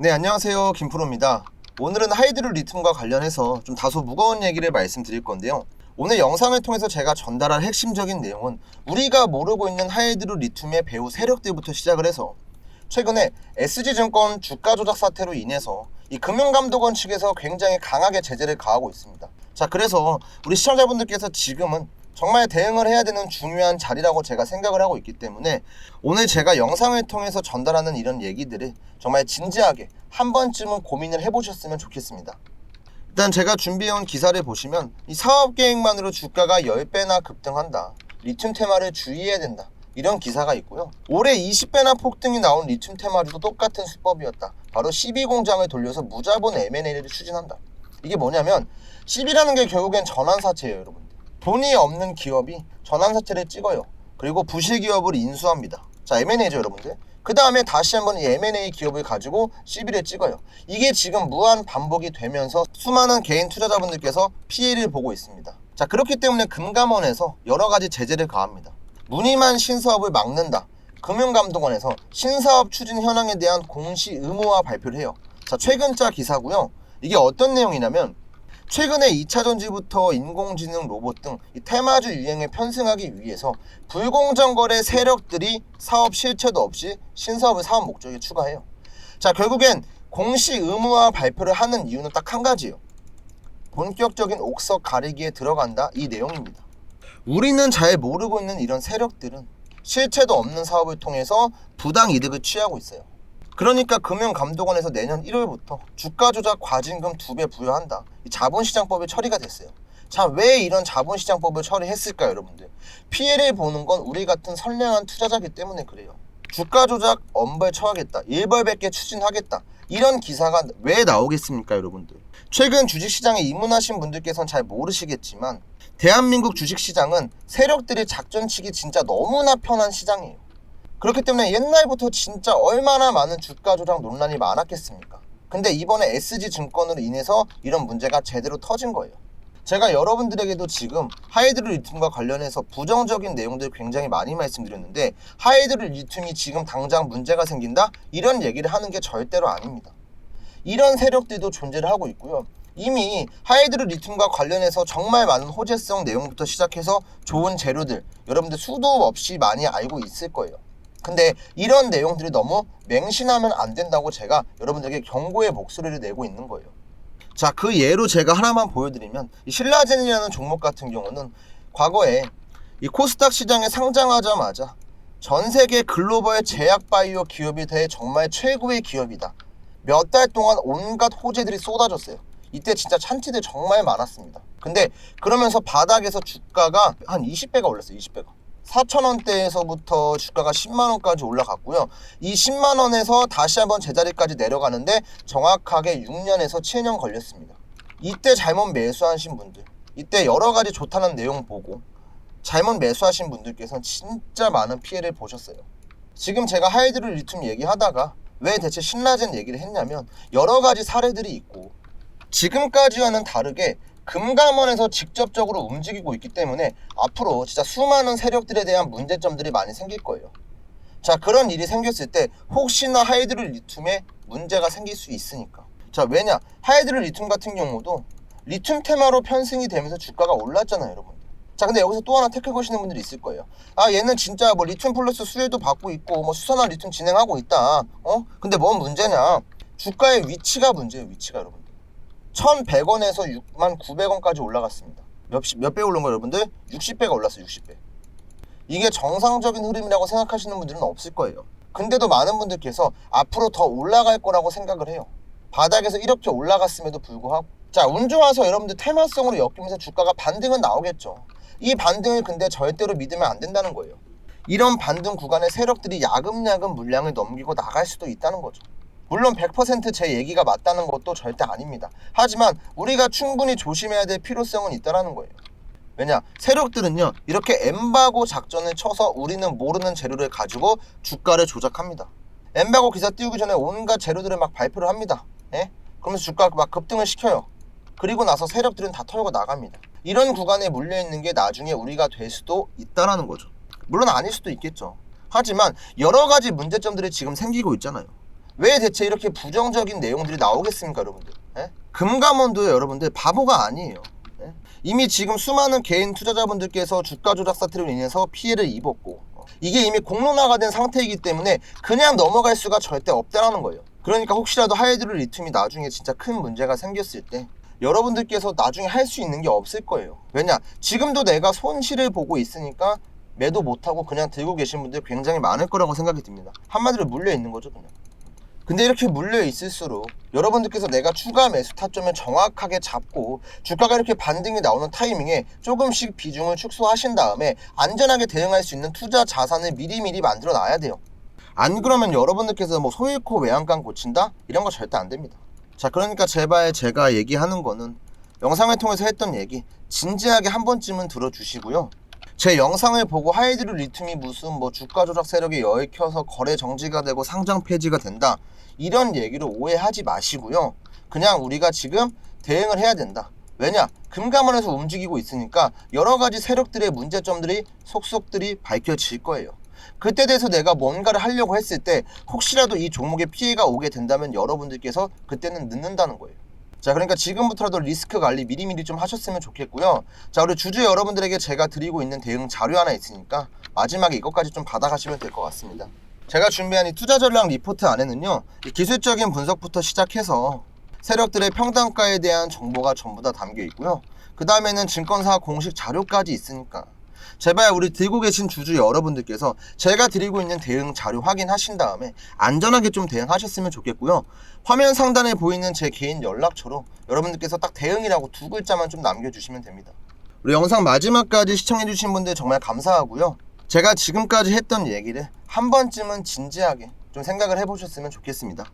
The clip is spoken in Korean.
네, 안녕하세요. 김프로입니다. 오늘은 하이드로 리튬과 관련해서 좀 다소 무거운 얘기를 말씀드릴 건데요. 오늘 영상을 통해서 제가 전달할 핵심적인 내용은 우리가 모르고 있는 하이드로 리튬의 배후 세력들부터 시작을 해서 최근에 SG증권 주가 조작 사태로 인해서 이 금융감독원 측에서 굉장히 강하게 제재를 가하고 있습니다. 자, 그래서 우리 시청자분들께서 지금은 정말 대응을 해야 되는 중요한 자리라고 제가 생각을 하고 있기 때문에 오늘 제가 영상을 통해서 전달하는 이런 얘기들을 정말 진지하게 한 번쯤은 고민을 해보셨으면 좋겠습니다. 일단 제가 준비해온 기사를 보시면 이 사업 계획만으로 주가가 10배나 급등한다. 리튬 테마를 주의해야 된다. 이런 기사가 있고요. 올해 20배나 폭등이 나온 리튬 테마주도 똑같은 수법이었다. 바로 CB 공장을 돌려서 무자본 M&A를 추진한다. 이게 뭐냐면 CB라는 게 결국엔 전환사채예요, 여러분. 돈이 없는 기업이 전환사채를 찍어요. 그리고 부실 기업을 인수합니다. 자, M&A죠, 여러분들. 그 다음에 다시 한번 이 M&A 기업을 가지고 CB를 찍어요. 이게 지금 무한 반복이 되면서 수많은 개인 투자자분들께서 피해를 보고 있습니다. 자, 그렇기 때문에 금감원에서 여러 가지 제재를 가합니다. 무늬만 신사업을 막는다. 금융감독원에서 신사업 추진 현황에 대한 공시 의무화 발표를 해요. 자, 최근자 기사고요. 이게 어떤 내용이냐면 최근에 2차 전지부터 인공지능 로봇 등 이 테마주 유행에 편승하기 위해서 불공정 거래 세력들이 사업 실체도 없이 신사업을 사업 목적에 추가해요. 자, 결국엔 공시 의무화 발표를 하는 이유는 딱 한 가지예요. 본격적인 옥석 가리기에 들어간다, 이 내용입니다. 우리는 잘 모르고 있는 이런 세력들은 실체도 없는 사업을 통해서 부당 이득을 취하고 있어요. 그러니까 금융감독원에서 내년 1월부터 주가 조작 과징금 2배 부여한다. 이 자본시장법이 처리가 됐어요. 자, 왜 이런 자본시장법을 처리했을까요, 여러분들? 피해를 보는 건 우리 같은 선량한 투자자이기 때문에 그래요. 주가 조작 엄벌 처하겠다. 일벌백계 추진하겠다. 이런 기사가 왜 나오겠습니까, 여러분들? 최근 주식시장에 입문하신 분들께서는 잘 모르시겠지만 대한민국 주식시장은 세력들이 작전치기 진짜 너무나 편한 시장이에요. 그렇기 때문에 옛날부터 진짜 얼마나 많은 주가 조작 논란이 많았겠습니까? 근데 이번에 SG증권으로 인해서 이런 문제가 제대로 터진 거예요. 제가 여러분들에게도 지금 하이드로 리튬과 관련해서 부정적인 내용들 굉장히 많이 말씀드렸는데 하이드로 리튬이 지금 당장 문제가 생긴다? 이런 얘기를 하는 게 절대로 아닙니다. 이런 세력들도 존재를 하고 있고요. 이미 하이드로 리튬과 관련해서 정말 많은 호재성 내용부터 시작해서 좋은 재료들 여러분들 수도 없이 많이 알고 있을 거예요. 근데 이런 내용들이 너무 맹신하면 안 된다고 제가 여러분들에게 경고의 목소리를 내고 있는 거예요. 자, 그 예로 제가 하나만 보여드리면 이 신라젠이라는 종목 같은 경우는 과거에 이 코스닥 시장에 상장하자마자 전 세계 글로벌 제약 바이오 기업이 돼 정말 최고의 기업이다. 몇 달 동안 온갖 호재들이 쏟아졌어요. 이때 진짜 찬티들 정말 많았습니다. 근데 그러면서 바닥에서 주가가 한 20배가 올랐어요. 20배가. 4,000원대에서부터 주가가 10만원까지 올라갔고요. 이 10만원에서 다시 한번 제자리까지 내려가는데 정확하게 6년에서 7년 걸렸습니다. 이때 잘못 매수하신 분들, 이때 여러가지 좋다는 내용 보고 잘못 매수하신 분들께서는 진짜 많은 피해를 보셨어요. 지금 제가 하이드로 리튬 얘기하다가 왜 대체 신라젠 얘기를 했냐면 여러가지 사례들이 있고 지금까지와는 다르게 금감원에서 직접적으로 움직이고 있기 때문에 앞으로 진짜 수많은 세력들에 대한 문제점들이 많이 생길 거예요. 자, 그런 일이 생겼을 때 혹시나 하이드로 리튬에 문제가 생길 수 있으니까. 자, 왜냐? 하이드로 리튬 같은 경우도 리튬 테마로 편승이 되면서 주가가 올랐잖아요, 여러분. 자, 근데 여기서 또 하나 태클 거시는 분들이 있을 거예요. 아, 얘는 진짜 뭐 리튬 플러스 수혜도 받고 있고 뭐 수산화 리튬 진행하고 있다. 근데 뭔 문제냐? 주가의 위치가 문제예요, 위치가, 여러분. 1,100원에서 69,900원까지 올라갔습니다. 몇 배 오른 거예요, 여러분들? 60배가 올랐어요, 60배. 이게 정상적인 흐름이라고 생각하시는 분들은 없을 거예요. 근데도 많은 분들께서 앞으로 더 올라갈 거라고 생각을 해요. 바닥에서 이렇게 올라갔음에도 불구하고. 자, 운 좋아서 여러분들 테마성으로 엮이면서 주가가 반등은 나오겠죠. 이 반등을 근데 절대로 믿으면 안 된다는 거예요. 이런 반등 구간에 세력들이 야금야금 물량을 넘기고 나갈 수도 있다는 거죠. 물론 100% 제 얘기가 맞다는 것도 절대 아닙니다. 하지만 우리가 충분히 조심해야 될 필요성은 있다는 거예요. 왜냐? 세력들은요 이렇게 엠바고 작전을 쳐서 우리는 모르는 재료를 가지고 주가를 조작합니다. 엠바고 기사 띄우기 전에 온갖 재료들을 막 발표를 합니다. 예? 그러면서 주가 막 급등을 시켜요. 그리고 나서 세력들은 다 털고 나갑니다. 이런 구간에 물려있는 게 나중에 우리가 될 수도 있다라는 거죠. 물론 아닐 수도 있겠죠. 하지만 여러 가지 문제점들이 지금 생기고 있잖아요. 왜 대체 이렇게 부정적인 내용들이 나오겠습니까, 여러분들? 예? 금감원도요, 여러분들 바보가 아니에요. 예? 이미 지금 수많은 개인 투자자분들께서 주가 조작 사태로 인해서 피해를 입었고, 이게 이미 공론화가 된 상태이기 때문에 그냥 넘어갈 수가 절대 없다라는 거예요. 그러니까 혹시라도 하이드로 리튬이 나중에 진짜 큰 문제가 생겼을 때 여러분들께서 나중에 할 수 있는 게 없을 거예요. 왜냐? 지금도 내가 손실을 보고 있으니까 매도 못하고 그냥 들고 계신 분들 굉장히 많을 거라고 생각이 듭니다. 한마디로 물려 있는 거죠, 그냥. 근데 이렇게 물려 있을수록 여러분들께서 내가 추가 매수 타점을 정확하게 잡고 주가가 이렇게 반등이 나오는 타이밍에 조금씩 비중을 축소하신 다음에 안전하게 대응할 수 있는 투자 자산을 미리미리 만들어 놔야 돼요. 안 그러면 여러분들께서 뭐 소잃고 외양간 고친다? 이런 거 절대 안 됩니다. 자, 그러니까 제발 제가 얘기하는 거는 영상을 통해서 했던 얘기 진지하게 한 번쯤은 들어주시고요. 제 영상을 보고 하이드로 리튬이 무슨 뭐 주가 조작 세력에 여익혀서 거래 정지가 되고 상장 폐지가 된다, 이런 얘기로 오해하지 마시고요. 그냥 우리가 지금 대응을 해야 된다. 왜냐? 금감원에서 움직이고 있으니까 여러 가지 세력들의 문제점들이 속속들이 밝혀질 거예요. 그때 돼서 내가 뭔가를 하려고 했을 때 혹시라도 이 종목에 피해가 오게 된다면 여러분들께서 그때는 늦는다는 거예요. 자, 그러니까 지금부터라도 리스크 관리 미리미리 좀 하셨으면 좋겠고요. 자, 우리 주주 여러분들에게 제가 드리고 있는 대응 자료 하나 있으니까 마지막에 이것까지 좀 받아가시면 될 것 같습니다. 제가 준비한 이 투자 전략 리포트 안에는요, 이 기술적인 분석부터 시작해서 세력들의 평단가에 대한 정보가 전부 다 담겨 있고요. 그 다음에는 증권사 공식 자료까지 있으니까 제발 우리 들고 계신 주주 여러분들께서 제가 드리고 있는 대응 자료 확인하신 다음에 안전하게 좀 대응하셨으면 좋겠고요. 화면 상단에 보이는 제 개인 연락처로 여러분들께서 딱 대응이라고 두 글자만 좀 남겨주시면 됩니다. 우리 영상 마지막까지 시청해주신 분들 정말 감사하고요. 제가 지금까지 했던 얘기를 한 번쯤은 진지하게 좀 생각을 해보셨으면 좋겠습니다.